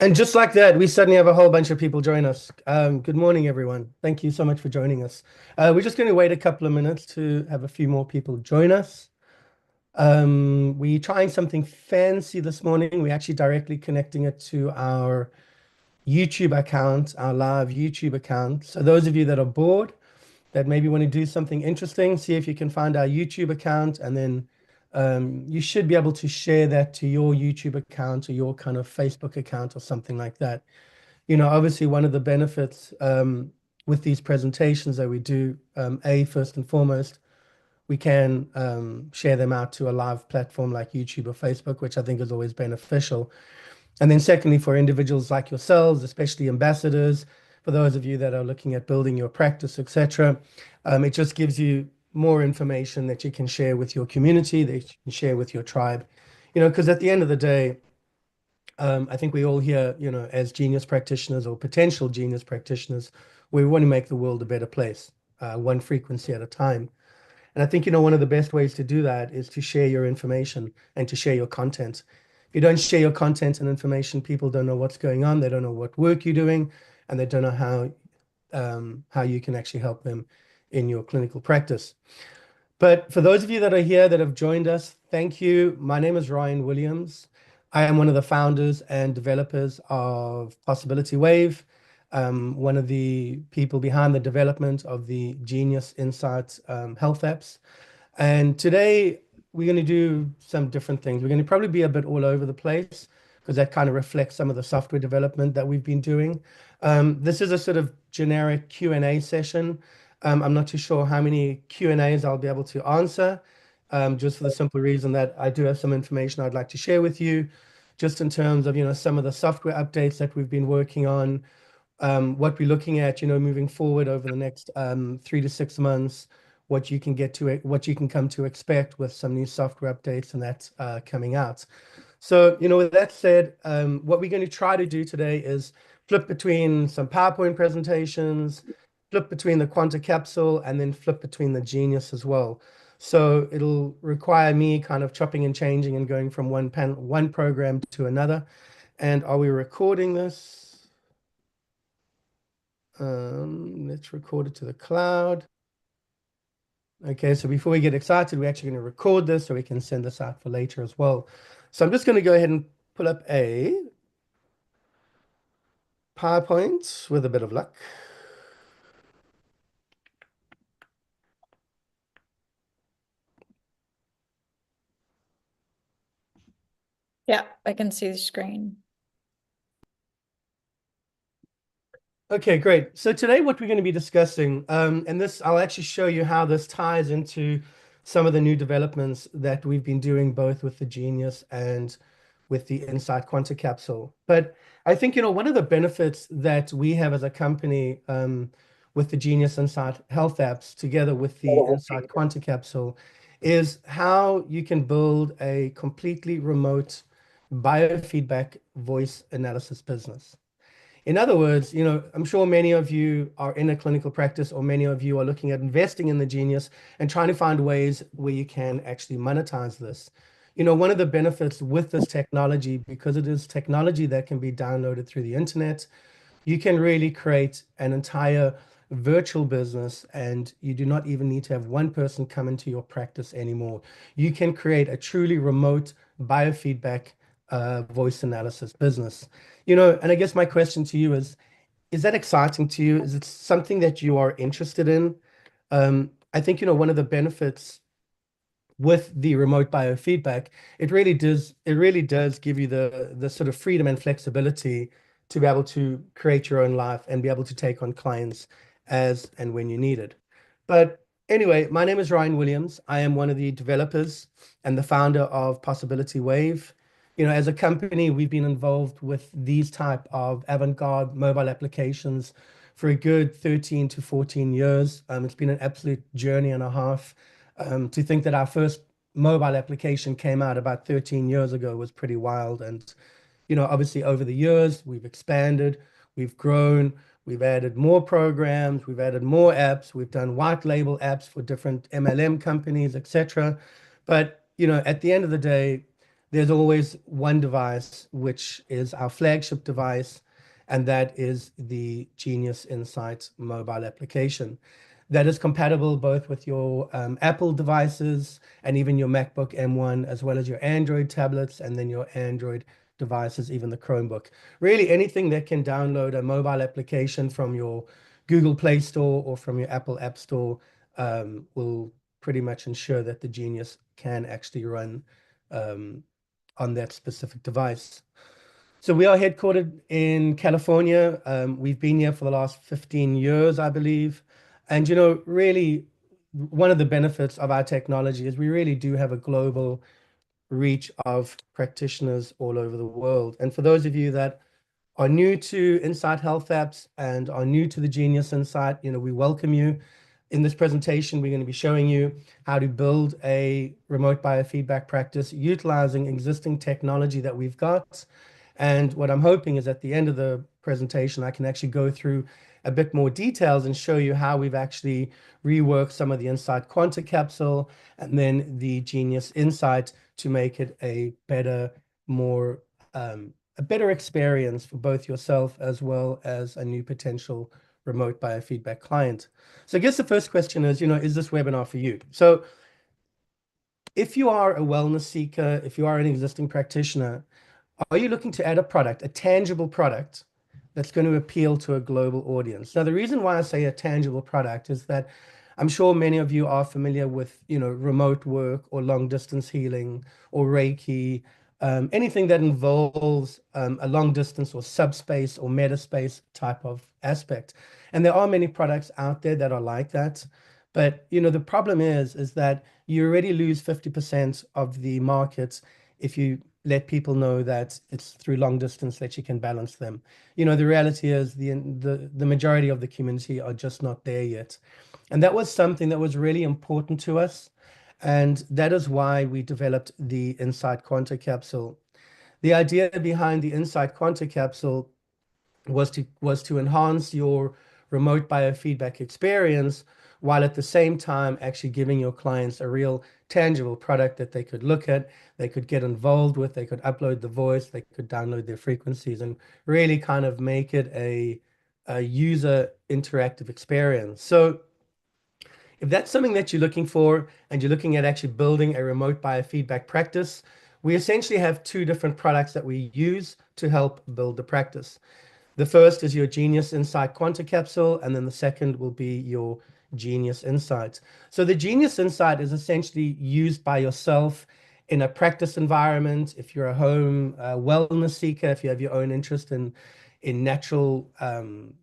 And just like that, we suddenly have a whole bunch of people join us. Good morning, everyone. Thank you so much for joining us. We're just going to wait a couple of minutes to have a few more people join us. We're trying something fancy this morning. We're actually directly connecting it to our YouTube account, our live YouTube account. So those of you that are bored, that maybe want to do something interesting, see if you can find our YouTube account, and then you should be able to share that to your YouTube account or your kind of Facebook account or something like that. Obviously, one of the benefits with these presentations that we do, first and foremost, we can share them out to a live platform like YouTube or Facebook, which I think is always beneficial. And then secondly, for individuals like yourselves, especially ambassadors, for those of you that are looking at building your practice, etc., it just gives you more information that you can share with your community, that you can share with your tribe. Because at the end of the day, I think we all here, as genius practitioners or potential genius practitioners, we want to make the world a better place, one frequency at a time. And I think, one of the best ways to do that is to share your information and to share your content. If you don't share your content and information, people don't know what's going on. They don't know what work you're doing, and they don't know how you can actually help them in your clinical practice. But for those of you that are here that have joined us, thank you. My name is Ryan Williams. I am one of the founders and developers of Possibility Wave, one of the people behind the development of the Genius Insights health apps. And today we're going to do some different things. We're going to probably be a bit all over the place because that kind of reflects some of the software development that we've been doing. This is a sort of generic Q&A session. I'm not too sure how many Q&As I'll be able to answer, just for the simple reason that I do have some information I'd like to share with you, just in terms of, some of the software updates that we've been working on, what we're looking at, moving forward over the next 3 to 6 months, what you can come to expect with some new software updates and that's coming out. So, with that said, what we're going to try to do today is flip between some PowerPoint presentations, flip between the Quanta Capsule, and then flip between the Genius as well. So it'll require me kind of chopping and changing and going from one program to another. And are we recording this? Let's record it to the cloud. Okay, so before we get excited, we're actually going to record this so we can send this out for later as well. So I'm just going to go ahead and pull up a PowerPoint with a bit of luck. Yeah, I can see the screen. Okay, great. So today what we're going to be discussing, and this, I'll actually show you how this ties into some of the new developments that we've been doing both with the Genius and with the Insight Quanta Capsule. But I think, one of the benefits that we have as a company with the Genius Insight Health apps together with the Insight Quanta Capsule is how you can build a completely remote biofeedback voice analysis business. In other words, I'm sure many of you are in a clinical practice or many of you are looking at investing in the Genius and trying to find ways where you can actually monetize this. One of the benefits with this technology, because it is technology that can be downloaded through the internet, you can really create an entire virtual business and you do not even need to have one person come into your practice anymore. You can create a truly remote biofeedback voice analysis business. And I guess my question to you is that exciting to you? Is it something that you are interested in? I think, one of the benefits with the remote biofeedback, it really does give you the sort of freedom and flexibility to be able to create your own life and be able to take on clients as and when you need it. But anyway, my name is Ryan Williams. I am one of the developers and the founder of Possibility Wave. As a company, we've been involved with these type of avant-garde mobile applications for a good 13 to 14 years. It's been an absolute journey and a half. To think that our first mobile application came out about 13 years ago was pretty wild. And, obviously over the years, we've expanded, we've grown, we've added more programs, we've added more apps, we've done white label apps for different MLM companies, etc. But, at the end of the day, there's always one device, which is our flagship device, and that is the Genius Insight mobile application. That is compatible both with your Apple devices and even your MacBook M1, as well as your Android tablets and then your Android devices, even the Chromebook. Really, anything that can download a mobile application from your Google Play Store or from your Apple App Store will pretty much ensure that the Genius can actually run um, on that specific device. So we are headquartered in California. We've been here for the last 15 years, I believe. And, really, one of the benefits of our technology is we really do have a global reach of practitioners all over the world. And for those of you that are new to Insight Health Apps and are new to the Genius Insight, we welcome you. In this presentation, we're going to be showing you how to build a remote biofeedback practice utilizing existing technology that we've got. And what I'm hoping is at the end of the presentation, I can actually go through a bit more details and show you how we've actually reworked some of the Insight Quanta capsule and then the Genius Insight to make it a better, more a better experience for both yourself as well as a new potential remote biofeedback client. So I guess the first question is, is this webinar for you? So if you are a wellness seeker, if you are an existing practitioner, are you looking to add a product, a tangible product that's going to appeal to a global audience? Now, the reason why I say a tangible product is that I'm sure many of you are familiar with, remote work or long distance healing or Reiki, anything that involves a long distance or subspace or metaspace type of aspect. And there are many products out there that are like that. But, the problem is that you already lose 50% of the market if you let people know that it's through long distance that you can balance them. The reality is the majority of the community are just not there yet. And that was something that was really important to us. And that is why we developed the Insight Quanta capsule. The idea behind the Insight Quanta capsule was to enhance your remote biofeedback experience while at the same time actually giving your clients a real tangible product that they could look at, they could get involved with, they could upload the voice, they could download their frequencies and really kind of make it a user interactive experience. So if that's something that you're looking for and you're looking at actually building a remote biofeedback practice, we essentially have two different products that we use to help build the practice. The first is your Genius Insight Quanta capsule, and then the second will be your Genius Insight. So the Genius Insight is essentially used by yourself in a practice environment. If you're a home wellness seeker, if you have your own interest in natural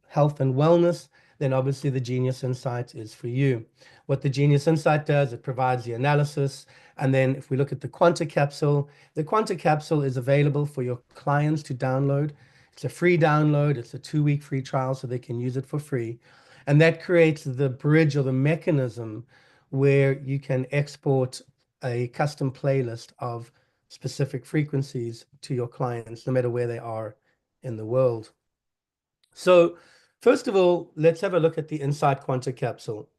health and wellness, then obviously the Genius Insight is for you. What the Genius Insight does, it provides the analysis. And then if we look at the Quanta capsule is available for your clients to download. It's a free download. It's a 2-week free trial, so they can use it for free. And that creates the bridge or the mechanism where you can export a custom playlist of specific frequencies to your clients, no matter where they are in the world. So first of all, let's have a look at the Insight Quanta capsule.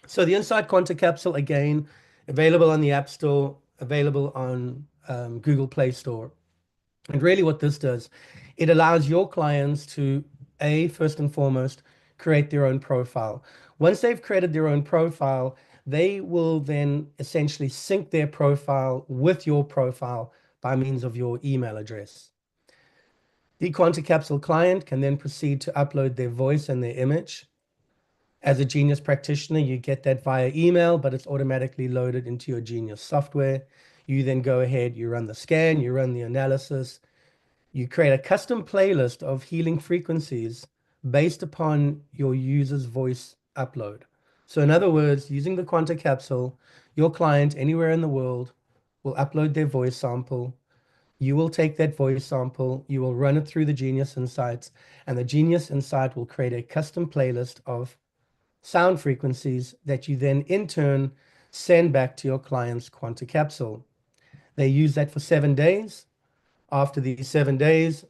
So the Insight Quanta capsule, again, available on the App Store, available on Google Play Store. And really what this does, it allows your clients to, first and foremost, create their own profile. Once they've created their own profile, they will then essentially sync their profile with your profile by means of your email address. The Quanta Capsule client can then proceed to upload their voice and their image. As a Genius practitioner, you get that via email, but it's automatically loaded into your Genius software. You then go ahead, you run the scan, you run the analysis, you create a custom playlist of healing frequencies based upon your user's voice upload. So in other words, using the Quanta capsule, your client anywhere in the world will upload their voice sample. You will take that voice sample, you will run it through the Genius Insights, and the Genius Insight will create a custom playlist of sound frequencies that you then in turn send back to your client's Quanta capsule. They use that for 7 days. After these 7 days,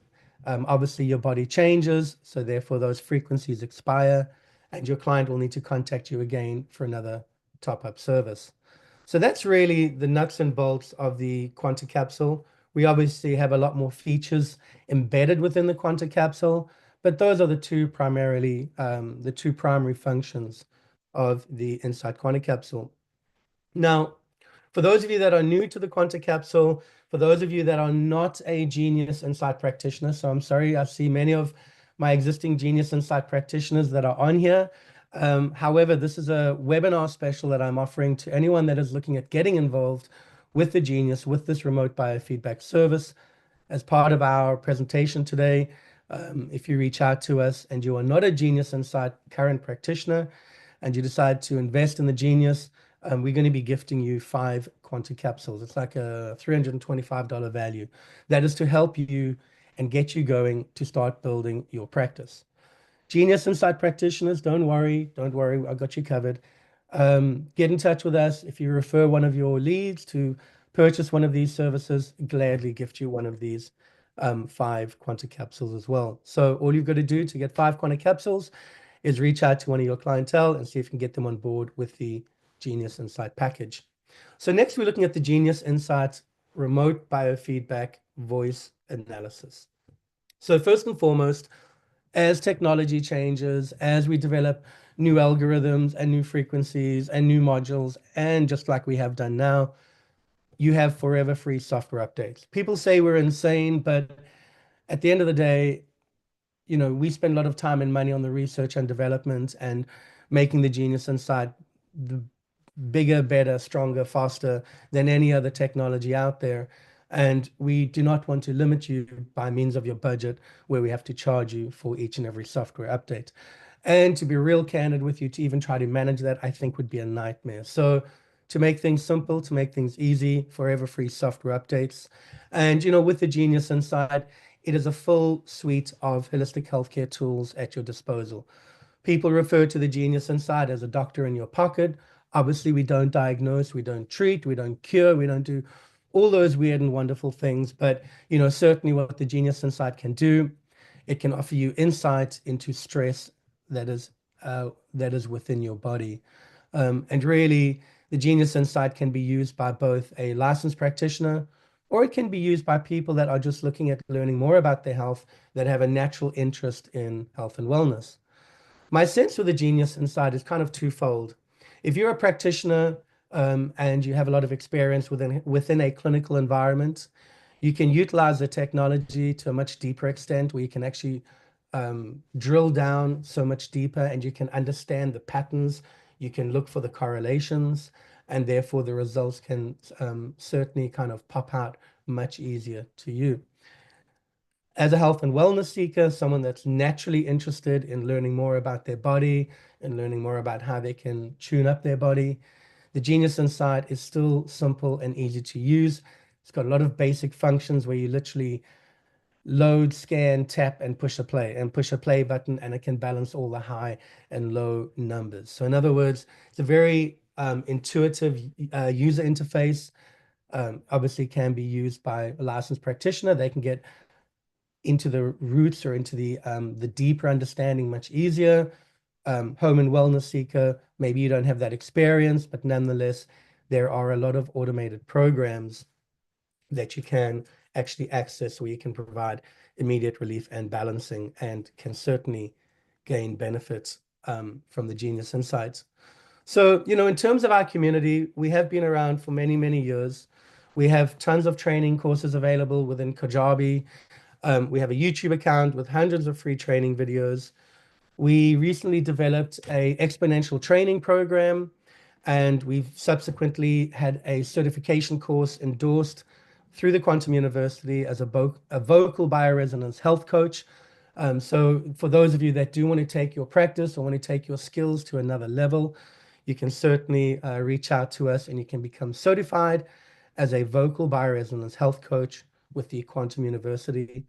obviously your body changes, so therefore those frequencies expire, and your client will need to contact you again for another top-up service. So that's really the nuts and bolts of the Quanta capsule. We obviously have a lot more features embedded within the Quanta capsule, but those are the two primary functions of the Insight Quanta capsule. Now, for those of you that are new to the Quanta capsule, for those of you that are not a Genius Insight practitioner, so I'm sorry, I see many of my existing Genius Insight practitioners that are on here. However, this is a webinar special that I'm offering to anyone that is looking at getting involved with the Genius, with this remote biofeedback service. As part of our presentation today, if you reach out to us and you are not a Genius Insight current practitioner and you decide to invest in the Genius, we're going to be gifting you 5 Quanta capsules. It's like a $325 value. That is to help you and get you going to start building your practice. Genius Insight practitioners, don't worry, I got you covered. Get in touch with us. If you refer one of your leads to purchase one of these services, gladly gift you one of these 5 Quanta capsules as well. So all you've got to do to get 5 Quanta capsules is reach out to one of your clientele and see if you can get them on board with the Genius Insight package. So next we're looking at the Genius Insight remote biofeedback voice analysis. So first and foremost, as technology changes, as we develop new algorithms and new frequencies and new modules, and just like we have done now, you have forever free software updates. People say we're insane, but at the end of the day, we spend a lot of time and money on the research and development and making the Genius Insight the bigger, better, stronger, faster than any other technology out there. And we do not want to limit you by means of your budget where we have to charge you for each and every software update. And to be real candid with you, to even try to manage that, I think would be a nightmare. So to make things simple, to make things easy, forever free software updates. And, with the Genius Insight, it is a full suite of holistic healthcare tools at your disposal. People refer to the Genius Insight as a doctor in your pocket. Obviously, we don't diagnose, we don't treat, we don't cure, we don't do all those weird and wonderful things. But, certainly what the Genius Insight can do, it can offer you insight into stress that is within your body. And really, the Genius Insight can be used by both a licensed practitioner or it can be used by people that are just looking at learning more about their health, that have a natural interest in health and wellness. My sense with the Genius Insight is kind of twofold. If you're a practitioner and you have a lot of experience within a clinical environment, you can utilize the technology to a much deeper extent where you can actually drill down so much deeper and you can understand the patterns, you can look for the correlations, and therefore the results can certainly kind of pop out much easier to you. As a health and wellness seeker, someone that's naturally interested in learning more about their body and learning more about how they can tune up their body, the Genius Insight is still simple and easy to use. It's got a lot of basic functions where you literally load, scan, tap, and push a play button, and it can balance all the high and low numbers. So in other words, it's a very intuitive user interface. Obviously can be used by a licensed practitioner. They can get into the roots or into the deeper understanding much easier. Home and wellness seeker, maybe you don't have that experience, but nonetheless, there are a lot of automated programs that you can actually access where you can provide immediate relief and balancing and can certainly gain benefits from the Genius Insights. So, in terms of our community, we have been around for many, many years. We have tons of training courses available within Kajabi. We have a YouTube account with hundreds of free training videos. We recently developed a exponential training program, and we've subsequently had a certification course endorsed through the Quantum University as a vocal bioresonance health coach. So for those of you that do want to take your practice or want to take your skills to another level, you can certainly reach out to us and you can become certified as a vocal bioresonance health coach with the Quantum University.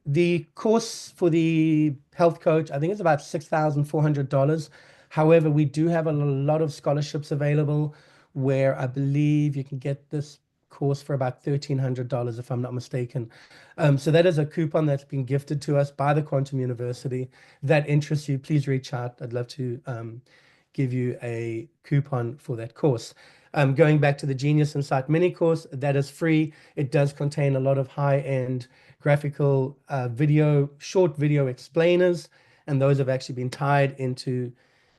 The course for the health coach, I think it's about $6,400. However, we do have a lot of scholarships available where I believe you can get this course for about $1,300 if I'm not mistaken. So that is a coupon that's been gifted to us by the Quantum University. If that interests you, please reach out. I'd love to give you a coupon for that course. Going back to the Genius Insight mini course, that is free. It does contain a lot of high-end graphical short video explainers, and those have actually been tied into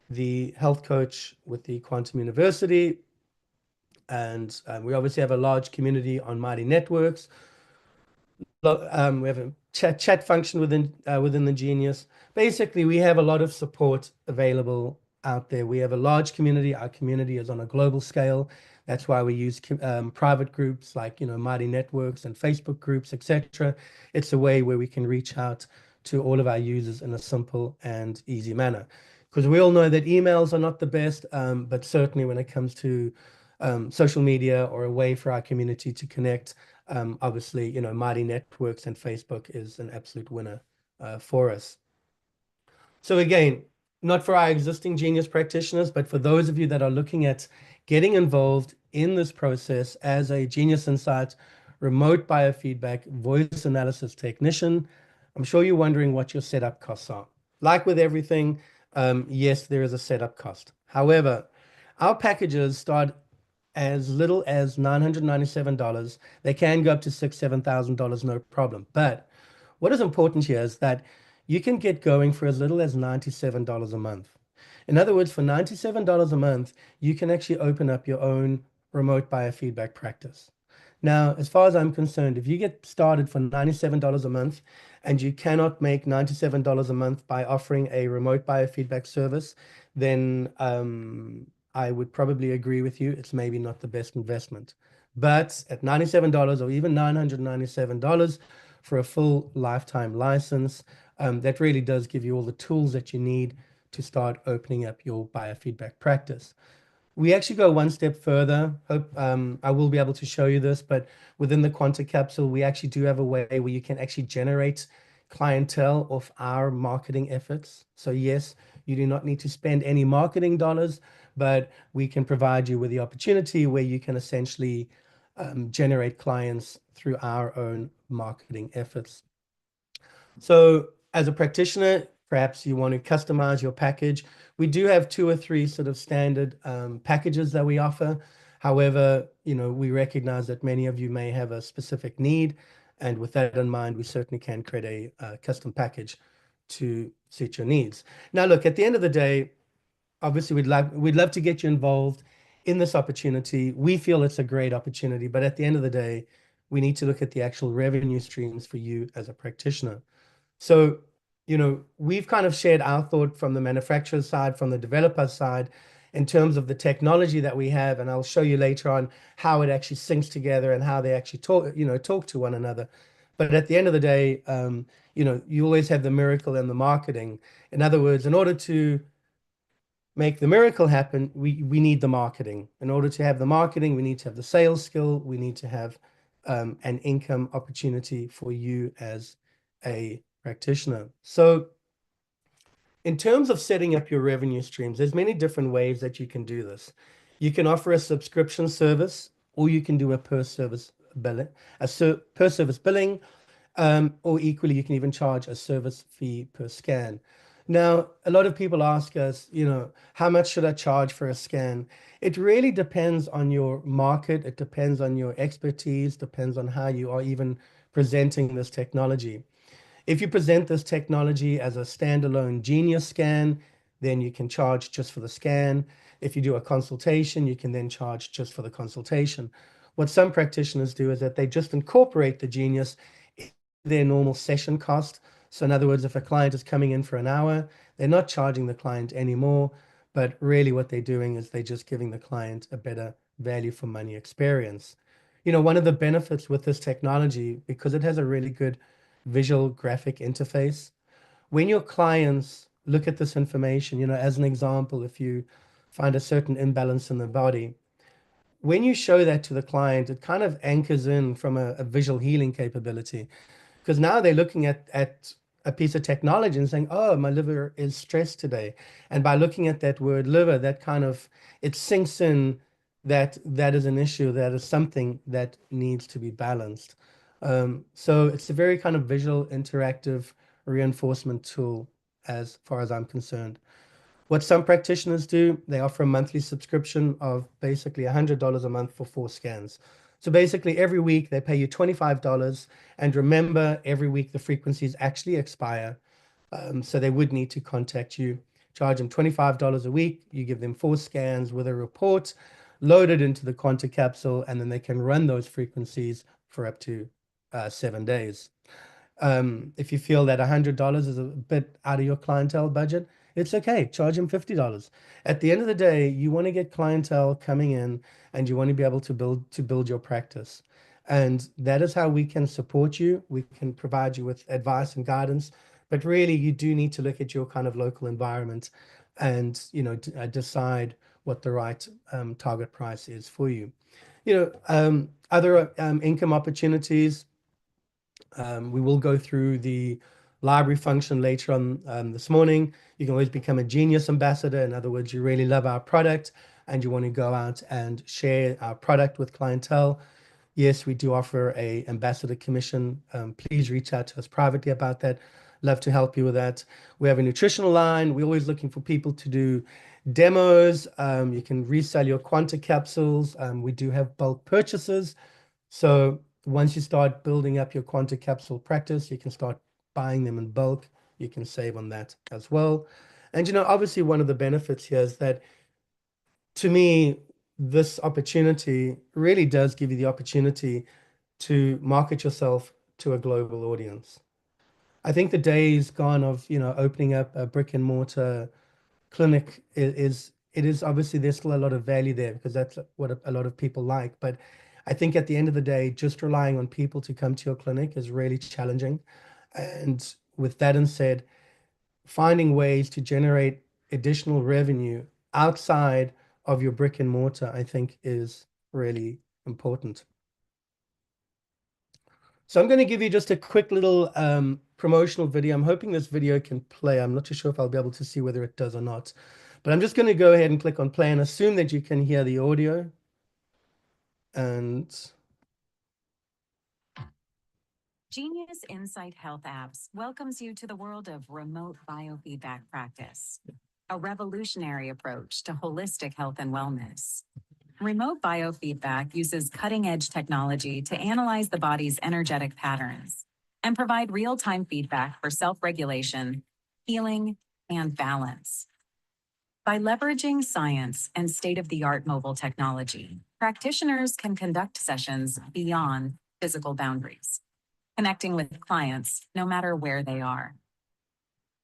the health coach with the Quantum University. And we obviously have a large community on Mighty Networks. We have a chat function within the Genius. Basically, we have a lot of support available out there. We have a large community. Our community is on a global scale. That's why we use private groups like, Mighty Networks and Facebook groups, etc. It's a way where we can reach out to all of our users in a simple and easy manner. Because we all know that emails are not the best, but certainly when it comes to social media or a way for our community to connect, obviously, Mighty Networks and Facebook is an absolute winner for us. So again, not for our existing Genius practitioners, but for those of you that are looking at getting involved in this process as a Genius Insight remote biofeedback voice analysis technician, I'm sure you're wondering what your setup costs are. Like with everything, yes, there is a setup cost. However, our packages start as little as $997. They can go up to $6,000, $7,000, no problem. But what is important here is that you can get going for as little as $97 a month. In other words, for $97 a month, you can actually open up your own remote biofeedback practice. Now, as far as I'm concerned, if you get started for $97 a month and you cannot make $97 a month by offering a remote biofeedback service, then I would probably agree with you. It's maybe not the best investment. But at $97 or even $997 for a full lifetime license, that really does give you all the tools that you need to start opening up your biofeedback practice. We actually go one step further. Hope I will be able to show you this, but within the Quanta Capsule, we actually do have a way where you can actually generate clientele off our marketing efforts. So yes, you do not need to spend any marketing dollars, but we can provide you with the opportunity where you can essentially generate clients through our own marketing efforts. So as a practitioner, perhaps you want to customize your package. We do have 2 or 3 sort of standard packages that we offer. However, we recognize that many of you may have a specific need. And with that in mind, we certainly can create a custom package to suit your needs. Now, look, at the end of the day, obviously we'd love to get you involved in this opportunity. We feel it's a great opportunity, but at the end of the day, we need to look at the actual revenue streams for you as a practitioner. So, we've kind of shared our thought from the manufacturer side, from the developer side, in terms of the technology that we have, and I'll show you later on how it actually syncs together and how they actually talk to one another. But at the end of the day, you always have the miracle and the marketing. In other words, in order to make the miracle happen, we need the marketing. In order to have the marketing, we need to have the sales skill. We need to have an income opportunity for you as a practitioner. So in terms of setting up your revenue streams, there's many different ways that you can do this. You can offer a subscription service, or you can do a per service billing, or equally, you can even charge a service fee per scan. Now, a lot of people ask us, how much should I charge for a scan? It really depends on your market. It depends on your expertise, depends on how you are even presenting this technology. If you present this technology as a standalone Genius scan, then you can charge just for the scan. If you do a consultation, you can then charge just for the consultation. What some practitioners do is that they just incorporate the Genius in their normal session cost. So in other words, if a client is coming in for an hour, they're not charging the client anymore, but really what they're doing is they're just giving the client a better value for money experience. One of the benefits with this technology, because it has a really good visual graphic interface, when your clients look at this information, as an example, if you find a certain imbalance in the body, when you show that to the client, it kind of anchors in from a visual healing capability, because now they're looking at a piece of technology and saying, oh, my liver is stressed today. And by looking at that word liver, that kind of, it sinks in that that is an issue, that is something that needs to be balanced. So it's a very kind of visual, interactive reinforcement tool as far as I'm concerned. What some practitioners do, they offer a monthly subscription of basically $100 a month for 4 scans. So basically, every week they pay you $25. And remember, every week the frequencies actually expire. So they would need to contact you, charge them $25 a week. You give them 4 scans with a report loaded into the Quanta capsule, and then they can run those frequencies for up to 7 days. If you feel that $100 is a bit out of your clientele budget, it's okay. Charge them $50. At the end of the day, you want to get clientele coming in, and you want to be able to build your practice. And that is how we can support you. We can provide you with advice and guidance, but really you do need to look at your kind of local environment and, decide what the right target price is for you. Other income opportunities. We will go through the library function later on this morning. You can always become a Genius ambassador. In other words, you really love our product and you want to go out and share our product with clientele. Yes, we do offer a ambassador commission. Please reach out to us privately about that. Love to help you with that. We have a nutritional line. We're always looking for people to do demos. You can resell your Quanta capsules. We do have bulk purchases. So once you start building up your Quanta capsule practice, you can start buying them in bulk. You can save on that as well. And obviously one of the benefits here is that, to me, this opportunity really does give you the opportunity to market yourself to a global audience. I think the days gone of, opening up a brick and mortar clinic is obviously there's still a lot of value there because that's what a lot of people like. But I think at the end of the day, just relying on people to come to your clinic is really challenging. And with that said, finding ways to generate additional revenue outside of your brick and mortar, I think is really important. So I'm going to give you just a quick little promotional video. I'm hoping this video can play. I'm not too sure if I'll be able to see whether it does or not. But I'm just going to go ahead and click on play and assume that you can hear the audio. And Genius Insight Health Apps welcomes you to the world of remote biofeedback practice, a revolutionary approach to holistic health and wellness. Remote biofeedback uses cutting-edge technology to analyze the body's energetic patterns and provide real-time feedback for self-regulation, healing, and balance. By leveraging science and state-of-the-art mobile technology, practitioners can conduct sessions beyond physical boundaries, connecting with clients no matter where they are.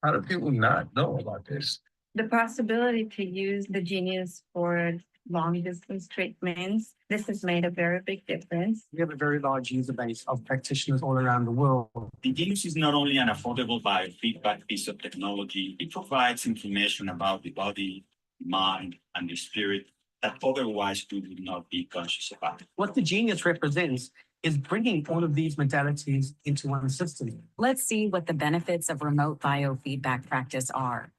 How do people not know about this? The possibility to use the Genius for long distance treatments, this has made a very big difference. We have a very large user base of practitioners all around the world. The Genius is not only an affordable biofeedback piece of technology, it provides information about the body, mind, and the spirit that otherwise we would not be conscious about. What the Genius represents is bringing all of these modalities into one system. Let's see what the benefits of remote biofeedback practice are.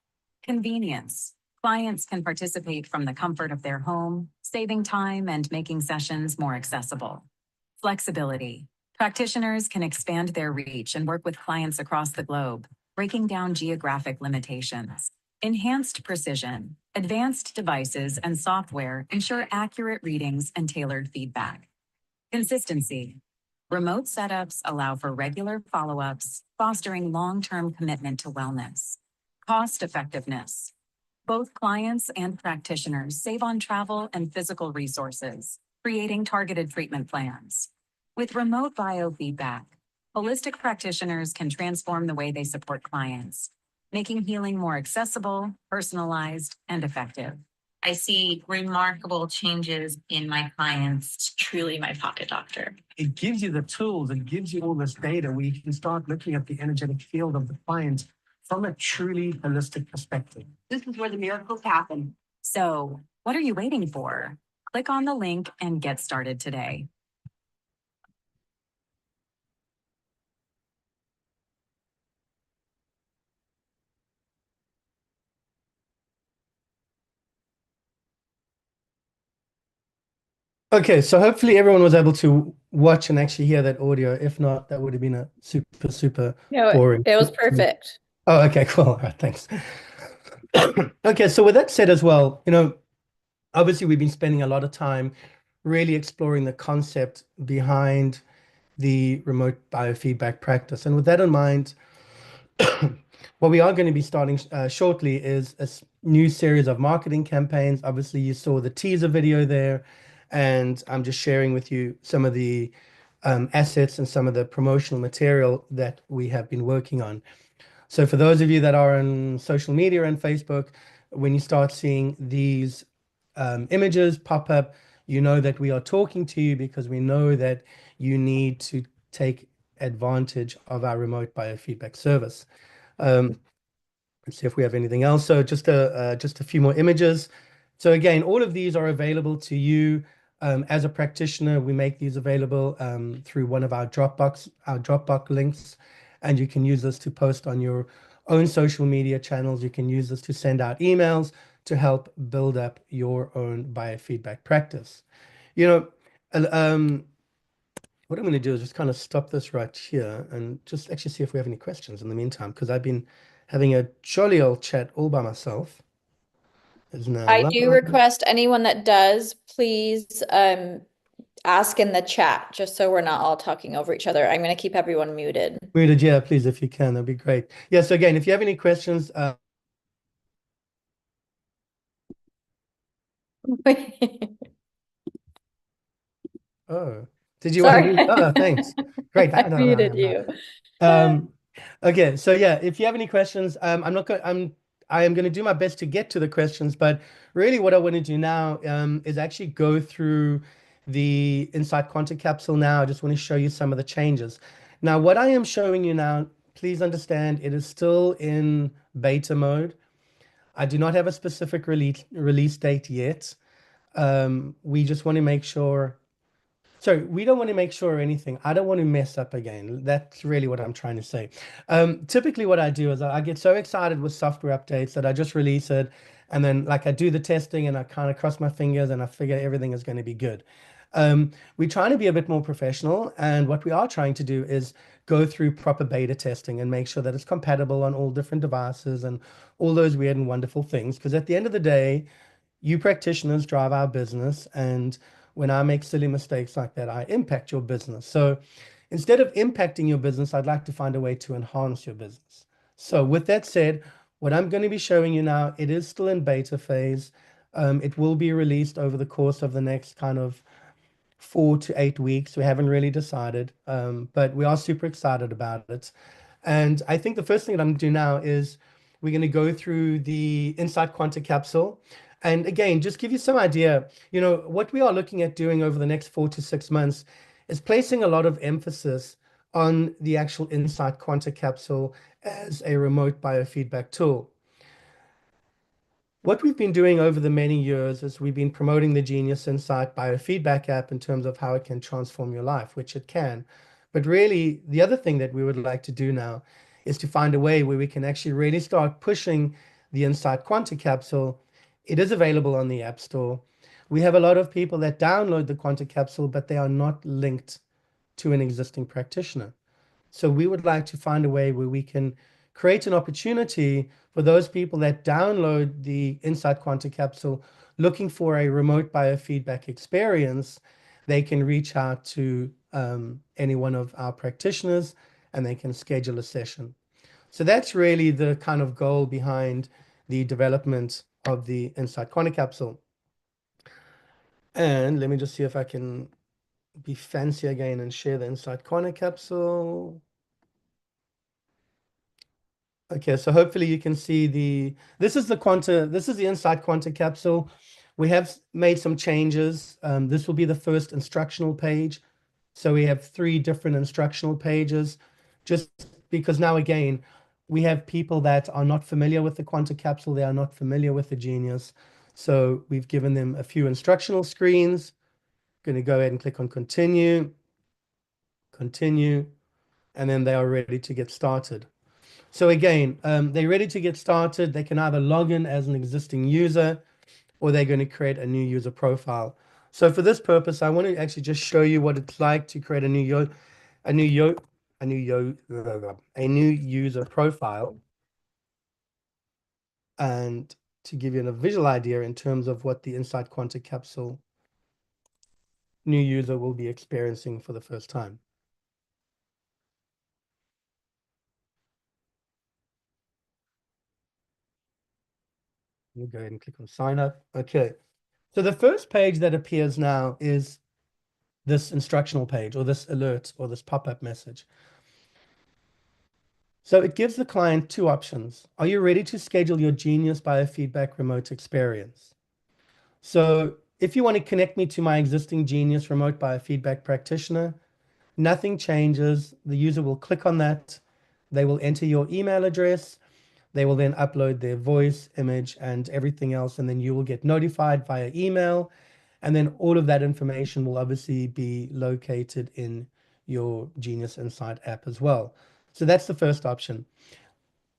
Convenience. Clients can participate from the comfort of their home, saving time and making sessions more accessible. Flexibility. Practitioners can expand their reach and work with clients across the globe, breaking down geographic limitations. Enhanced precision. Advanced devices and software ensure accurate readings and tailored feedback. Consistency. Remote setups allow for regular follow-ups, fostering long-term commitment to wellness. Cost effectiveness. Both clients and practitioners save on travel and physical resources, creating targeted treatment plans. With remote biofeedback, holistic practitioners can transform the way they support clients, making healing more accessible, personalized, and effective. I see remarkable changes in my clients. It's truly my pocket doctor. It gives you the tools, it gives you all this data where you can start looking at the energetic field of the client from a truly holistic perspective. This is where the miracles happen. So, what are you waiting for? Click on the link and get started today. okay, so hopefully everyone was able to watch and actually hear that audio. If not, that would have been a super No, boring. it was perfect. Oh, okay, cool. All right, thanks. Okay, so with that said as well, obviously we've been spending a lot of time really exploring the concept behind the remote biofeedback practice. And with that in mind, what we are going to be starting shortly is a new series of marketing campaigns. Obviously, you saw the teaser video there, and I'm just sharing with you some of the assets and some of the promotional material that we have been working on. So for those of you that are on social media and Facebook, when you start seeing these images pop up, you know that we are talking to you because we know that you need to take advantage of our remote biofeedback service. Let's see if we have anything else. So just a few more images. So again, all of these are available to you as a practitioner. We make these available through one of our Dropbox links, and you can use this to post on your own social media channels. You can use this to send out emails to help build up your own biofeedback practice. You know, what I'm going to do is just kind of stop this right here and just actually see if we have any questions in the meantime, because I've been having a jolly old chat all by myself. Is now I do live. request anyone that does, please ask in the chat, just so we're not all talking over each other. I'm going to keep everyone muted. Muted, yeah, please, if you can, that'd be great. Yeah, so again, if you have any questions, oh, did you want to Sorry. mute? Oh, thanks. Great. I No, no, no, muted no, you. no. Okay, so yeah, if you have any questions, I'm not going. I am going to do my best to get to the questions, but really, what I want to do now is actually go through the Insight Quanta capsule. Now, I just want to show you some of the changes. Now, what I am showing you now, please understand, it is still in beta mode. I do not have a specific release date yet. We just want to make sure. So we don't want to make sure anything. I don't want to mess up again. That's really what I'm trying to say. Typically, what I do is I get so excited with software updates that I just release it, and then like I do the testing and I kind of cross my fingers and I figure everything is going to be good. We're trying to be a bit more professional, and what we are trying to do is go through proper beta testing and make sure that it's compatible on all different devices and all those weird and wonderful things. Because at the end of the day, you practitioners drive our business, and when I make silly mistakes like that, I impact your business. So instead of impacting your business, I'd like to find a way to enhance your business. So with that said, what I'm going to be showing you now, it is still in beta phase. It will be released over the course of the next kind of 4 to 8 weeks. We haven't really decided, but we are super excited about it. And I think the first thing that I'm going to do now is we're going to go through the Insight Quanta capsule. And again, just give you some idea, what we are looking at doing over the next 4 to 6 months is placing a lot of emphasis on the actual Insight Quanta capsule as a remote biofeedback tool. What we've been doing over the many years is we've been promoting the Genius Insight Biofeedback app in terms of how it can transform your life, which it can. But really, the other thing that we would like to do now is to find a way where we can actually really start pushing the Insight Quanta capsule. It is available on the App Store. We have a lot of people that download the Quanta capsule, but they are not linked to an existing practitioner. So we would like to find a way where we can create an opportunity for those people that download the Insight Quanta capsule looking for a remote biofeedback experience. They can reach out to any one of our practitioners and they can schedule a session. So that's really the kind of goal behind the development of the Insight Quanta capsule. And let me just see if I can be fancy again and share the Insight Quanta capsule. Okay, so hopefully you can see this is the Insight Quanta capsule. We have made some changes. This will be the first instructional page. So we have 3 different instructional pages, just because now again, we have people that are not familiar with the Quanta capsule. They are not familiar with the Genius. So we've given them a few instructional screens. Going to go ahead and click on continue, and then they are ready to get started. So again, they're ready to get started. They can either log in as an existing user or they're going to create a new user profile. So for this purpose, I want to actually just show you what it's like to create a new user profile. and to give you a visual idea in terms of what the Insight Quanta Capsule new user will be experiencing for the first time. We'll go ahead and click on sign up. Okay. So the first page that appears now is this instructional page or this alert or this pop-up message. So it gives the client two options. Are you ready to schedule your Genius Biofeedback remote experience? So if you want to connect me to my existing Genius remote biofeedback practitioner, nothing changes. The user will click on that. They will enter your email address. They will then upload their voice, image, and everything else, and then you will get notified via email. And then all of that information will obviously be located in your Genius Insight app as well. So that's the first option.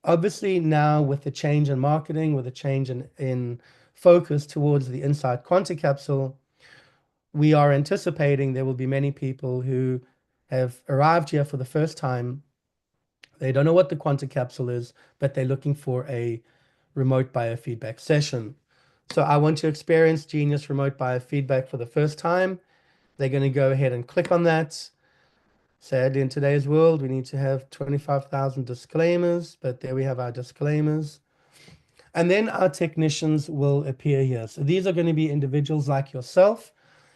Obviously, now with the change in marketing, with a change in focus towards the Insight Quanta Capsule, we are anticipating there will be many people who have arrived here for the first time. They don't know what the Quanta Capsule is, but they're looking for a remote biofeedback session. So I want to experience Genius Remote Biofeedback for the first time. They're going to go ahead and click on that. Sadly, in today's world, we need to have 25,000 disclaimers, but there we have our disclaimers. And then our technicians will appear here. So these are going to be individuals like yourself.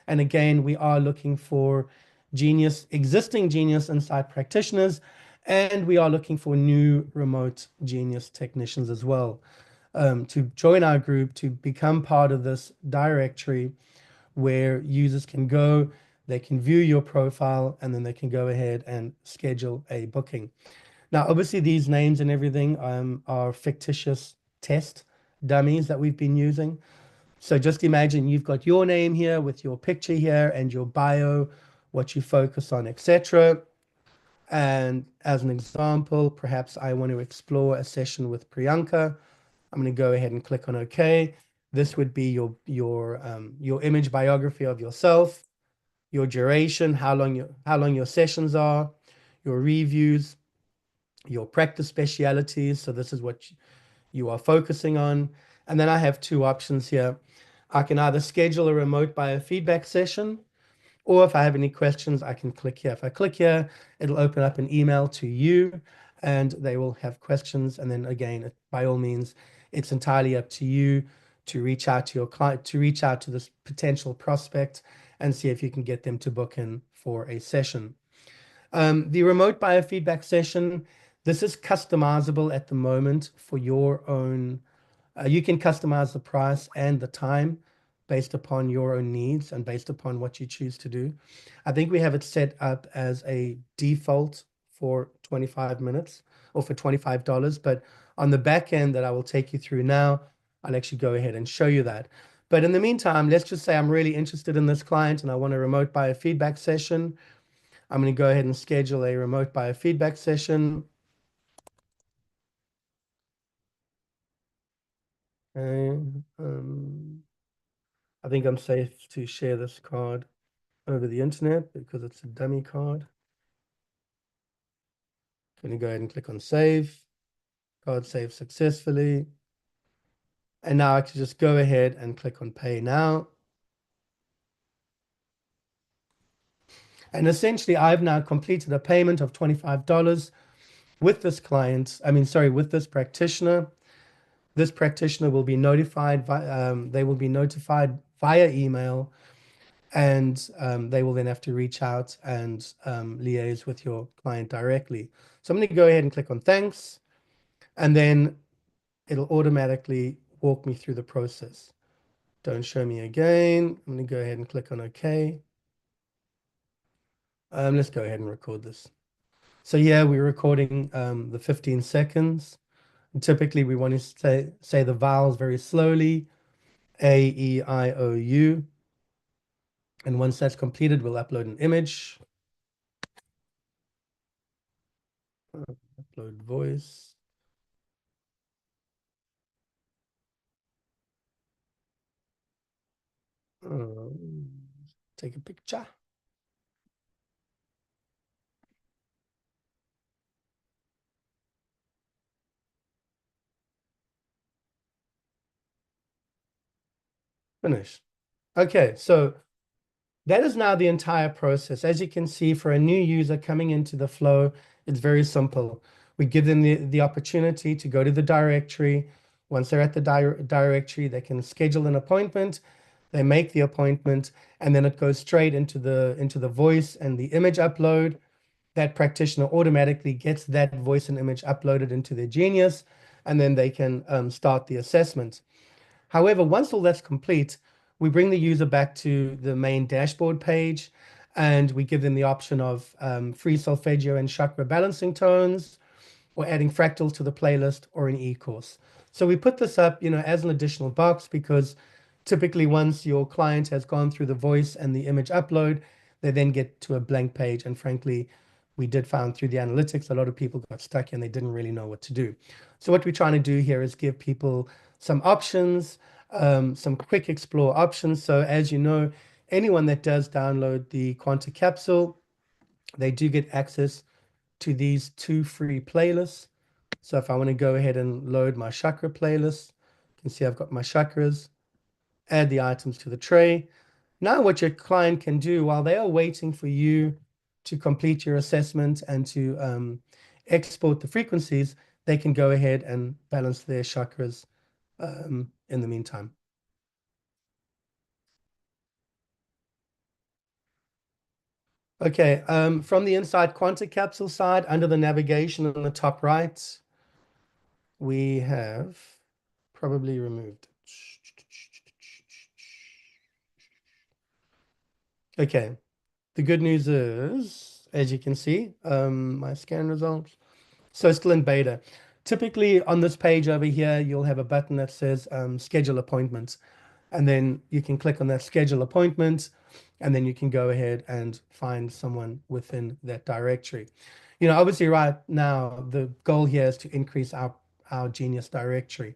And again, we are looking for existing Genius Insight practitioners, and we are looking for new remote Genius technicians as well, to join our group, to become part of this directory where users can go, they can view your profile, and then they can go ahead and schedule a booking. Now, obviously, these names and everything are fictitious test dummies that we've been using. So just imagine you've got your name here with your picture here and your bio, what you focus on, etc. And as an example, perhaps I want to explore a session with Priyanka. I'm going to go ahead and click on OK. This would be your image biography of yourself, your duration, how long your sessions are, your reviews, your practice specialities. So this is what you are focusing on. And then I have two options here. I can either schedule a remote biofeedback session, or if I have any questions, I can click here. If I click here, it'll open up an email to you and they will have questions. And then again, by all means, it's entirely up to you to reach out to your client, to reach out to this potential prospect and see if you can get them to book in for a session. The remote biofeedback session, this is customizable at the moment for your own. You can customize the price and the time based upon your own needs and based upon what you choose to do. I think we have it set up as a default for 25 minutes or for $25, but on the back end that I will take you through now, I'll actually go ahead and show you that. But in the meantime, let's just say I'm really interested in this client and I want a remote biofeedback session. I'm going to go ahead and schedule a remote biofeedback session. And I think I'm safe to share this card over the internet because it's a dummy card. Going to go ahead and click on save. Card saved successfully. And now I can just go ahead and click on pay now. And essentially, I've now completed a payment of $25 with this client. With this practitioner. This practitioner will be notified. They will be notified via email, and they will then have to reach out and liaise with your client directly. So I'm going to go ahead and click on thanks, and then it'll automatically walk me through the process. Don't show me again. I'm going to go ahead and click on OK. Let's go ahead and record this. So yeah, we're recording the 15 seconds. And typically, we want to say the vowels very slowly, A, E, I, O, U. And once that's completed, we'll upload an image. Upload voice. Take a picture. Finish. Okay, so that is now the entire process. As you can see, for a new user coming into the flow, it's very simple. We give them the opportunity to go to the directory. Once they're at the directory, they can schedule an appointment. They make the appointment, and then it goes straight into the voice and the image upload. That practitioner automatically gets that voice and image uploaded into their Genius, and then they can start the assessment. However, once all that's complete, we bring the user back to the main dashboard page, and we give them the option of free solfeggio and chakra balancing tones, or adding fractals to the playlist, or an e-course. So we put this up, as an additional box, because typically once your client has gone through the voice and the image upload, they then get to a blank page. And frankly, we did find through the analytics, a lot of people got stuck and they didn't really know what to do. So what we're trying to do here is give people some options, some quick explore options. So as you know, anyone that does download the Quanta capsule, they do get access to these 2 free playlists. So if I want to go ahead and load my chakra playlist, you can see I've got my chakras, add the items to the tray. Now what your client can do while they are waiting for you to complete your assessment and to export the frequencies, they can go ahead and balance their chakras in the meantime. Okay, from the Inside Quanta capsule side, under the navigation on the top right, we have probably removed it. Okay, the good news is, as you can see, my scan results, so it's still in beta. Typically on this page over here, you'll have a button that says schedule appointments, and then you can click on that schedule appointment, and then you can go ahead and find someone within that directory. Obviously right now, the goal here is to increase our Genius directory.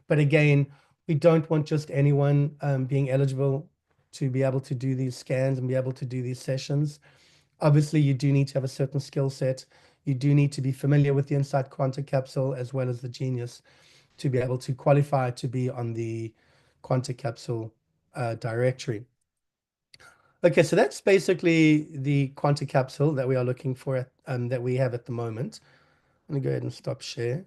But again, we don't want just anyone being eligible to be able to do these scans and be able to do these sessions. Obviously, you do need to have a certain skill set. You do need to be familiar with the Inside Quanta capsule as well as the Genius to be able to qualify to be on the Quanta capsule directory. Okay, so that's basically the Quanta capsule that we are looking for, that we have at the moment. I'm going to go ahead and stop share.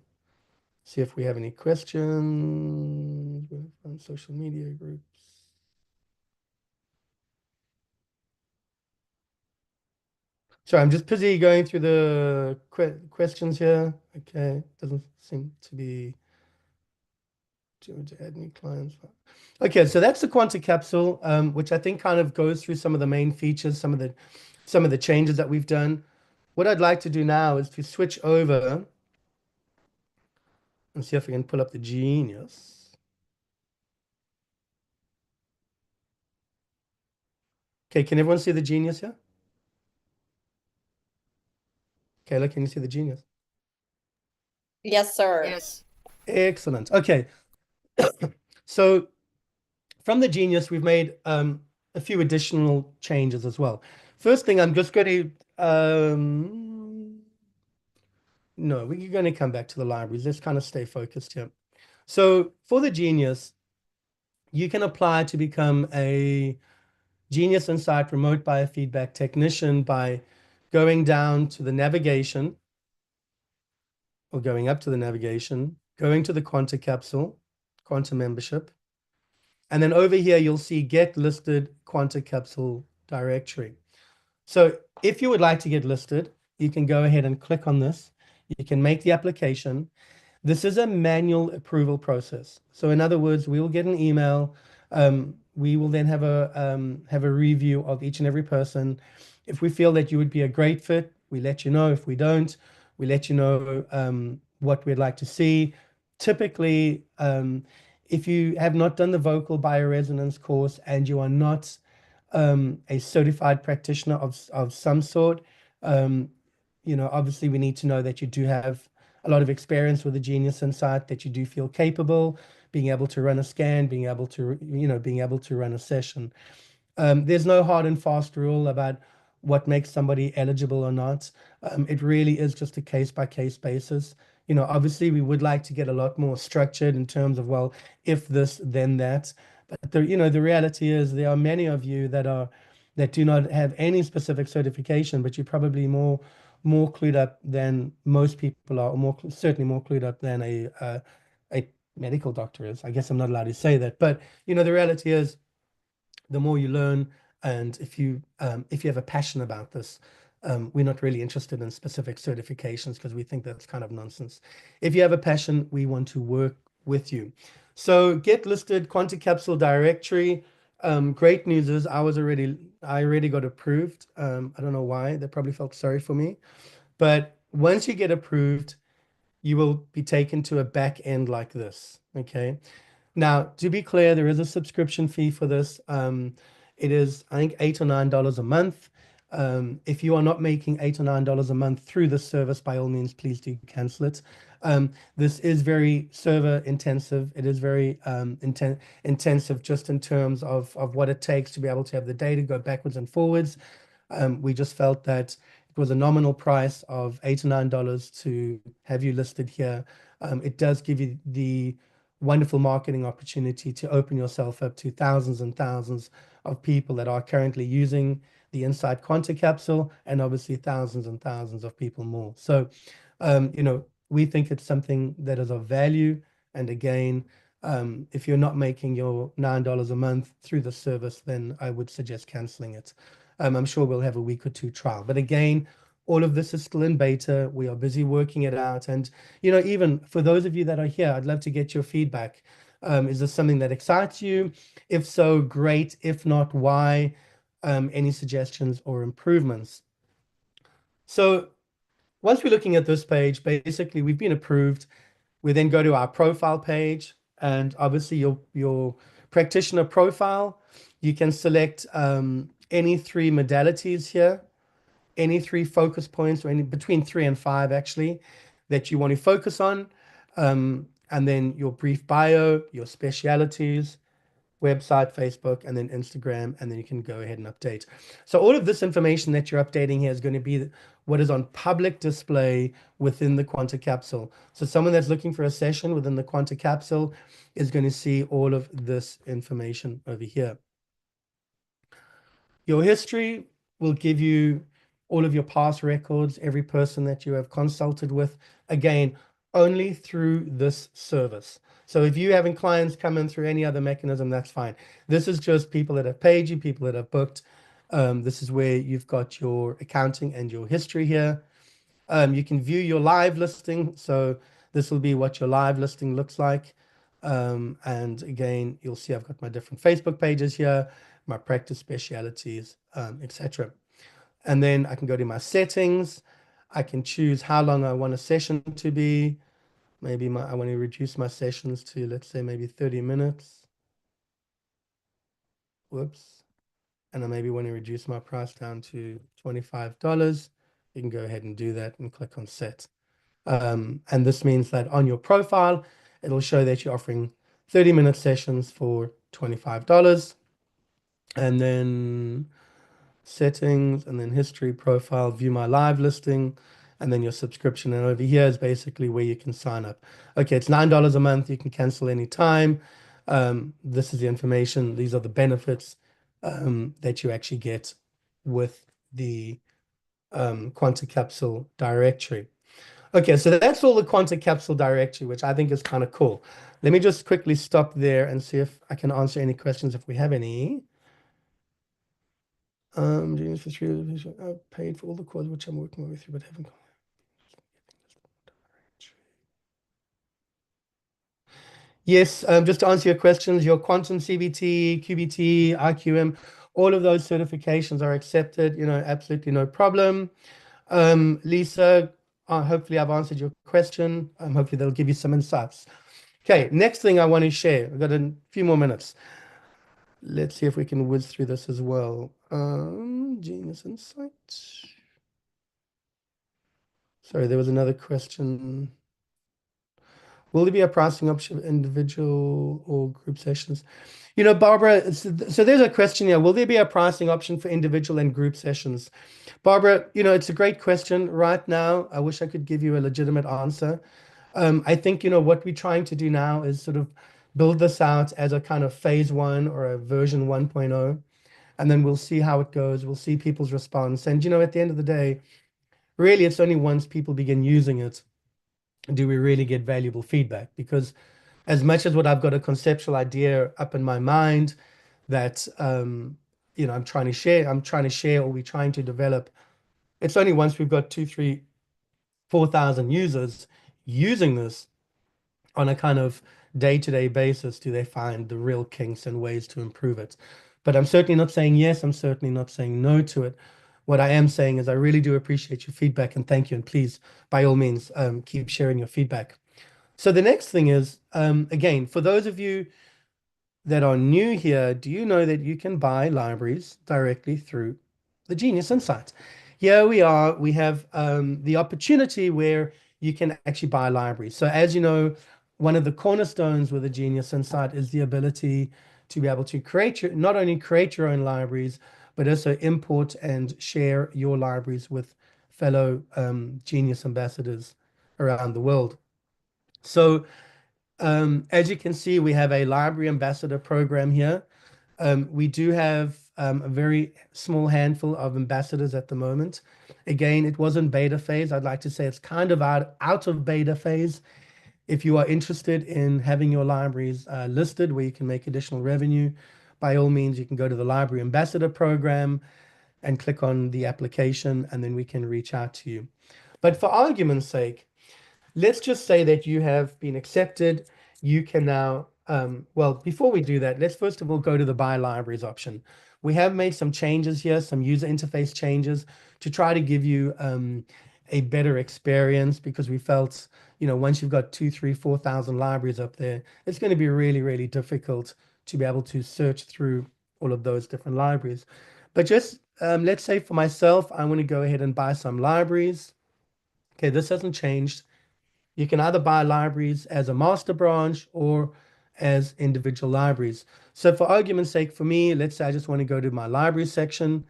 See if we have any questions on social media groups. Sorry, I'm just busy going through the questions here. Okay, doesn't seem to be to add new clients. Okay, so that's the Quanta capsule, which I think kind of goes through some of the main features, some of the changes that we've done. What I'd like to do now is to switch over and see if we can pull up the Genius. Okay, can everyone see the Genius here? Kayla, can you see the Genius? Yes, sir. Yes. Excellent. Okay. So from the Genius, we've made a few additional changes as well. First thing, I'm just going to, no, we're going to come back to the libraries. Let's kind of stay focused here. So for the Genius, you can apply to become a Genius Insight Remote Biofeedback Technician by going down to the navigation, or going up to the navigation, going to the Quanta capsule, Quanta membership. And then over here, you'll see Get Listed Quanta Capsule Directory. So if you would like to get listed, you can go ahead and click on this. You can make the application. This is a manual approval process. So in other words, we will get an email. We will then have a review of each and every person. If we feel that you would be a great fit, we let you know. If we don't, we let you know what we'd like to see. Typically, if you have not done the vocal bioresonance course and you are not a certified practitioner of some sort, obviously we need to know that you do have a lot of experience with the Genius Insight, that you do feel capable being able to run a scan, being able to run a session. There's no hard and fast rule about what makes somebody eligible or not. It really is just a case-by-case basis. Obviously we would like to get a lot more structured in terms of, well, if this, then that. But the reality is there are many of you that do not have any specific certification, but you're probably more clued up than most people are, or certainly more clued up than a medical doctor is. I guess I'm not allowed to say that, but the reality is the more you learn, and if you have a passion about this, we're not really interested in specific certifications because we think that's kind of nonsense. If you have a passion, we want to work with you. So get listed, QuantiCapsule directory. Great news is I already got approved. I don't know why. They probably felt sorry for me. But once you get approved, you will be taken to a back end like this. Okay. Now, to be clear, there is a subscription fee for this. It is, I think, $8 or $9 a month. If you are not making $8 or $9 a month through this service, by all means, please do cancel it. This is very server intensive. It is very intensive just in terms of what it takes to be able to have the data go backwards and forwards. We just felt that it was a nominal price of $8 or $9 to have you listed here. It does give you the wonderful marketing opportunity to open yourself up to thousands and thousands of people that are currently using the Insight QuantiCapsule, and obviously thousands and thousands of people more. So, we think it's something that is of value. And again, if you're not making your $9 a month through the service, then I would suggest canceling it. I'm sure we'll have a week or two trial. But again, all of this is still in beta. We are busy working it out. And, even for those of you that are here, I'd love to get your feedback. Is this something that excites you? If so, great. If not, why? Any suggestions or improvements? So once we're looking at this page, basically we've been approved. We then go to our profile page, and obviously your practitioner profile. You can select any 3 modalities here, any 3 focus points, or any between 3 and 5 actually, that you want to focus on. And then your brief bio, your specialities, website, Facebook, and then Instagram, and then you can go ahead and update. So all of this information that you're updating here is going to be what is on public display within the QuantiCapsule. So someone that's looking for a session within the QuantiCapsule is going to see all of this information over here. Your history will give you all of your past records, every person that you have consulted with, again, only through this service. So if you're having clients come in through any other mechanism, that's fine. This is just people that have paid you, people that have booked. This is where you've got your accounting and your history here. You can view your live listing. So this will be what your live listing looks like. And again, you'll see I've got my different Facebook pages here, my practice specialities, etc. And then I can go to my settings. I can choose how long I want a session to be. Maybe I want to reduce my sessions to, let's say, maybe 30 minutes. Whoops. And I maybe want to reduce my price down to $25. You can go ahead and do that and click on set. And this means that on your profile, it'll show that you're offering 30-minute sessions for $25. And then settings, and then history, profile, view my live listing, and then your subscription. And over here is basically where you can sign up. Okay, it's $9 a month. You can cancel any time. This is the information. These are the benefits that you actually get with the QuantiCapsule directory. Okay, so that's all the QuantiCapsule directory, which I think is kind of cool. Let me just quickly stop there and see if I can answer any questions if we have any. Genius for 3 years, I've paid for all the courses which I'm working with you, but haven't. Yes, just to answer your questions, your quantum CBT, QBT, IQM, all of those certifications are accepted, absolutely no problem. Lisa, hopefully I've answered your question. Hopefully they'll give you some insights. Okay, next thing I want to share. We've got a few more minutes. Let's see if we can whiz through this as well. Genius Insight. Sorry, there was another question. Will there be a pricing option for individual or group sessions? Barbara, so there's a question here. Will there be a pricing option for individual and group sessions? Barbara, it's a great question right now. I wish I could give you a legitimate answer. I think, what we're trying to do now is sort of build this out as a kind of phase 1 or a version 1.0, and then we'll see how it goes. We'll see people's response. And, at the end of the day, really, it's only once people begin using it do we really get valuable feedback. Because as much as what I've got a conceptual idea up in my mind that, I'm trying to share, or we're trying to develop, it's only once we've got 2, 3, 4,000 users using this on a kind of day-to-day basis do they find the real kinks and ways to improve it. But I'm certainly not saying yes, I'm certainly not saying no to it. What I am saying is I really do appreciate your feedback, and thank you. And please, by all means, keep sharing your feedback. So the next thing is, again, for those of you that are new here, do you know that you can buy libraries directly through the Genius Insights? Here we are. We have the opportunity where you can actually buy libraries. So as you know, one of the cornerstones with the Genius Insight is the ability to be able to not only create your own libraries, but also import and share your libraries with fellow Genius ambassadors around the world. So as you can see, we have a library ambassador program here. We do have a very small handful of ambassadors at the moment. Again, it was in beta phase. I'd like to say it's kind of out of beta phase. If you are interested in having your libraries listed where you can make additional revenue, by all means, you can go to the Library Ambassador program and click on the application, and then we can reach out to you. But for argument's sake, let's just say that you have been accepted. You can now, well, before we do that, let's first of all go to the Buy Libraries option. We have made some changes here, some user interface changes to try to give you a better experience, because we felt, once you've got 2, 3, 4,000 libraries up there, it's going to be really, really difficult to be able to search through all of those different libraries. But just let's say for myself, I want to go ahead and buy some libraries. Okay, this hasn't changed. You can either buy libraries as a master branch or as individual libraries. So for argument's sake, for me, let's say I just want to go to my library section,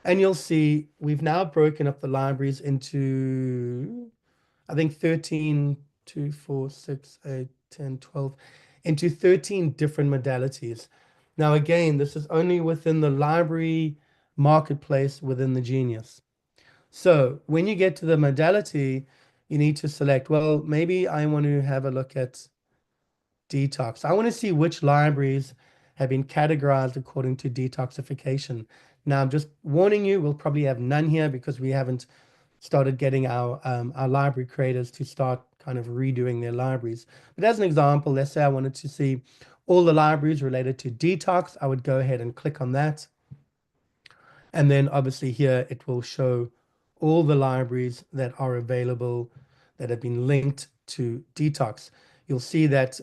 and you'll see we've now broken up the libraries into, I think, 13, 2, 4, 6, 8, 10, 12, into 13 different modalities. Now, again, this is only within the library marketplace within the Genius. So when you get to the modality, you need to select, well, maybe I want to have a look at detox. I want to see which libraries have been categorized according to detoxification. Now, I'm just warning you, we'll probably have none here because we haven't started getting our library creators to start kind of redoing their libraries. But as an example, let's say I wanted to see all the libraries related to detox. I would go ahead and click on that. And then obviously here it will show all the libraries that are available that have been linked to detox. You'll see that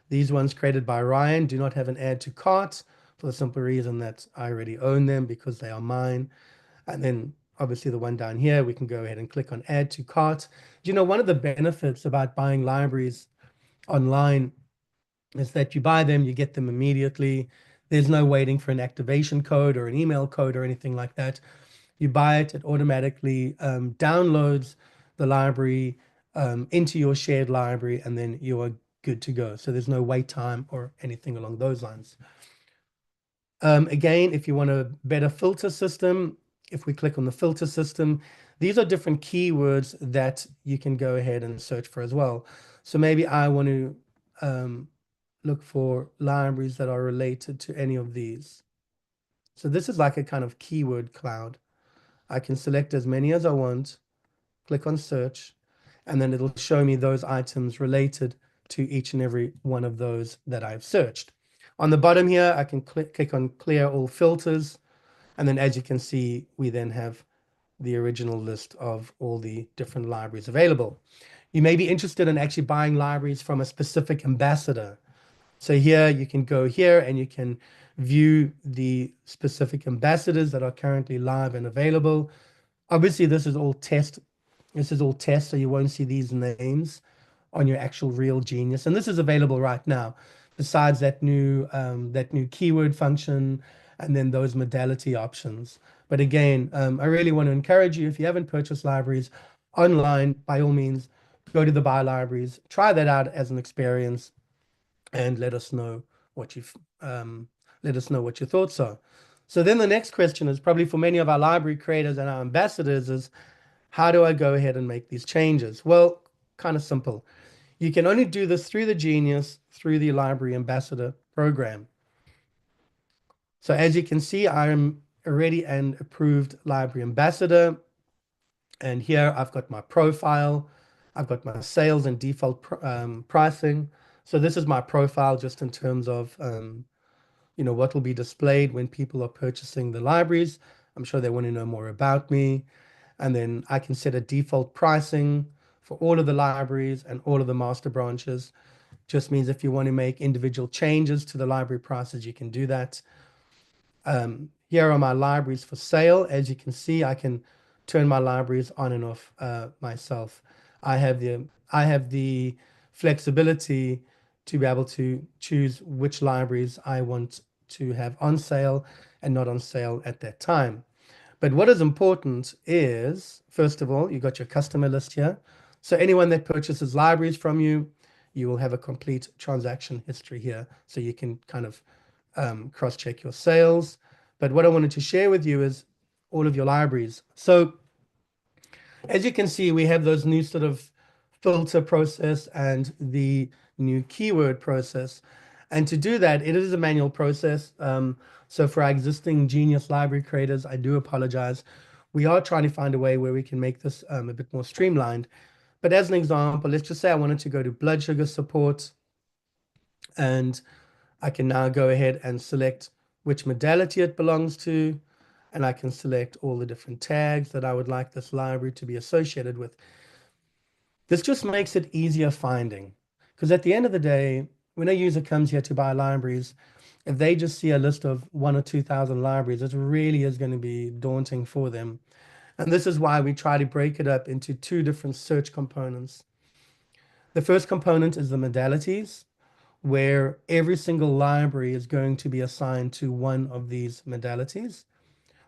these ones created by Ryan do not have an add to cart, for the simple reason that I already own them because they are mine. And then obviously the one down here, we can go ahead and click on add to cart. One of the benefits about buying libraries online is that you buy them, you get them immediately. There's no waiting for an activation code or an email code or anything like that. You buy it, it automatically downloads the library into your shared library, and then you are good to go. So there's no wait time or anything along those lines. Again, if you want a better filter system, if we click on the filter system, these are different keywords that you can go ahead and search for as well. So maybe I want to look for libraries that are related to any of these. So this is like a kind of keyword cloud. I can select as many as I want, click on search, and then it'll show me those items related to each and every one of those that I've searched. On the bottom here, I can click on clear all filters. And then as you can see, we then have the original list of all the different libraries available. You may be interested in actually buying libraries from a specific ambassador. So here you can go here and you can view the specific ambassadors that are currently live and available. Obviously, this is all test. This is all test, so you won't see these names on your actual real Genius. And this is available right now, besides that new keyword function and then those modality options. But again, I really want to encourage you, if you haven't purchased libraries online, by all means, go to the Buy Libraries, try that out as an experience. and let us know what your thoughts are. So then the next question is probably for many of our library creators and our ambassadors is, how do I go ahead and make these changes? Well, kind of simple. You can only do this through the Genius, through the Library Ambassador program. So as you can see, I am already an approved library ambassador. And here I've got my profile. I've got my sales and default pricing. So this is my profile just in terms of, what will be displayed when people are purchasing the libraries. I'm sure they want to know more about me. And then I can set a default pricing for all of the libraries and all of the master branches. Just means if you want to make individual changes to the library prices, you can do that. Here are my libraries for sale. As you can see, I can turn my libraries on and off myself. I have the flexibility to be able to choose which libraries I want to have on sale and not on sale at that time. But what is important is, first of all, you got your customer list here. So anyone that purchases libraries from you, you will have a complete transaction history here. So you can kind of cross-check your sales. But what I wanted to share with you is all of your libraries. So as you can see, we have those new sort of filter process and the new keyword process. And to do that, it is a manual process. So for our existing Genius library creators, I do apologize. We are trying to find a way where we can make this a bit more streamlined. But as an example, let's just say I wanted to go to blood sugar support, and I can now go ahead and select which modality it belongs to, and I can select all the different tags that I would like this library to be associated with. This just makes it easier finding, because at the end of the day, when a user comes here to buy libraries, if they just see a list of 1,000 or 2,000 libraries, it really is going to be daunting for them. And this is why we try to break it up into two different search components. The first component is the modalities, where every single library is going to be assigned to one of these modalities,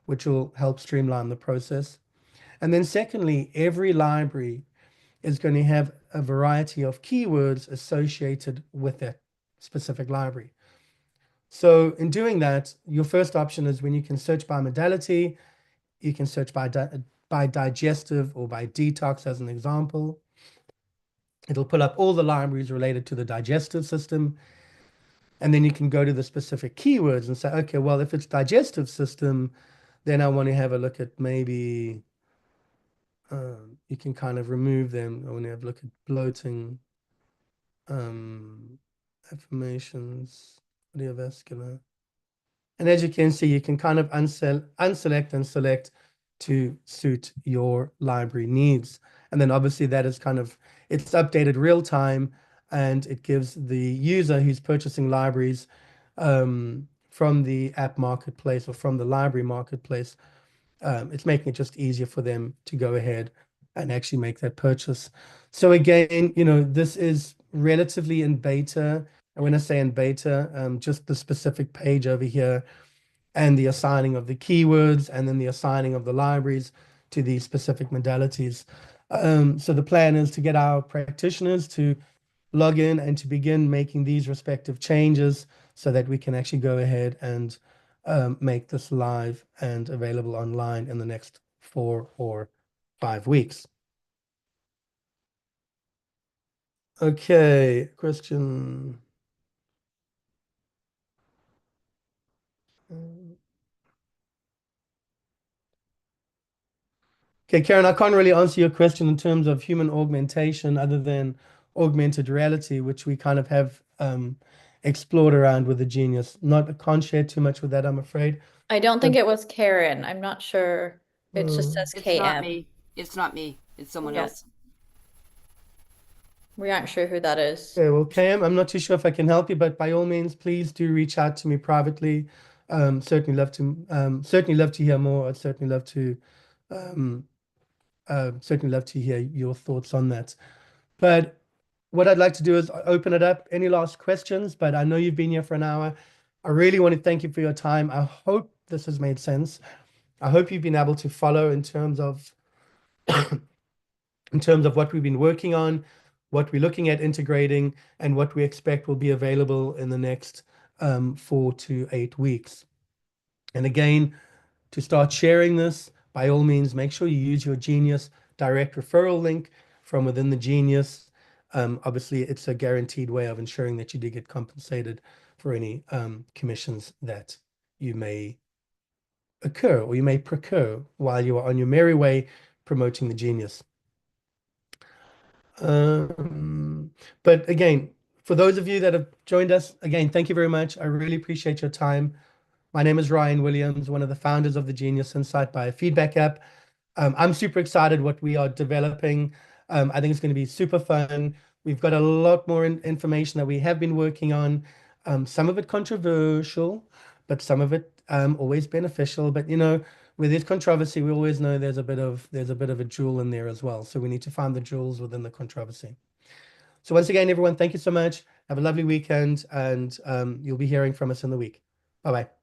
which will help streamline the process. And then secondly, every library is going to have a variety of keywords associated with that specific library. So in doing that, your first option is when you can search by modality, you can search by digestive or by detox as an example. It'll pull up all the libraries related to the digestive system. And then you can go to the specific keywords and say, okay, well, if it's digestive system, then I want to have a look at maybe, you can kind of remove them. I want to have a look at bloating, affirmations, cardiovascular. And as you can see, you can kind of unselect and select to suit your library needs. And then obviously that is kind of, it's updated real time, and it gives the user who's purchasing libraries from the app marketplace or from the library marketplace, it's making it just easier for them to go ahead and actually make that purchase. So again, this is relatively in beta. And when I say in beta, just the specific page over here and the assigning of the keywords and then the assigning of the libraries to these specific modalities. So the plan is to get our practitioners to log in and to begin making these respective changes so that we can actually go ahead and make this live and available online in the next 4 or 5 weeks. Okay, question. Okay, Karen, I can't really answer your question in terms of human augmentation other than augmented reality, which we kind of have explored around with the Genius. I can't share too much with that, I'm afraid. I don't think it was Karen. I'm not sure. It just says It's not KM. me. It's not me. It's someone Yeah. else. We aren't sure who that is. Okay, well, KM, I'm not too sure if I can help you, but by all means, please do reach out to me privately. Certainly love to hear more. I'd certainly love to hear your thoughts on that. But what I'd like to do is open it up. Any last questions? But I know you've been here for an hour. I really want to thank you for your time. I hope this has made sense. I hope you've been able to follow in terms of what we've been working on. what we're looking at integrating, and what we expect will be available in the next 4 to 8 weeks. And again, to start sharing this, by all means, make sure you use your Genius direct referral link from within the Genius. Obviously, it's a guaranteed way of ensuring that you do get compensated for any commissions that you may occur or you may procure while you are on your merry way promoting the Genius. But again, for those of you that have joined us, again, thank you very much. I really appreciate your time. My name is Ryan Williams, one of the founders of the Genius Insight Biofeedback app. I'm super excited what we are developing. I think it's going to be super fun. We've got a lot more information that we have been working on. Some of it controversial, but some of it always beneficial. But you know, where there's controversy, we always know there's a bit of a jewel in there as well. So we need to find the jewels within the controversy. So once again, everyone, thank you so much. Have a lovely weekend, and you'll be hearing from us in the week. Bye-bye.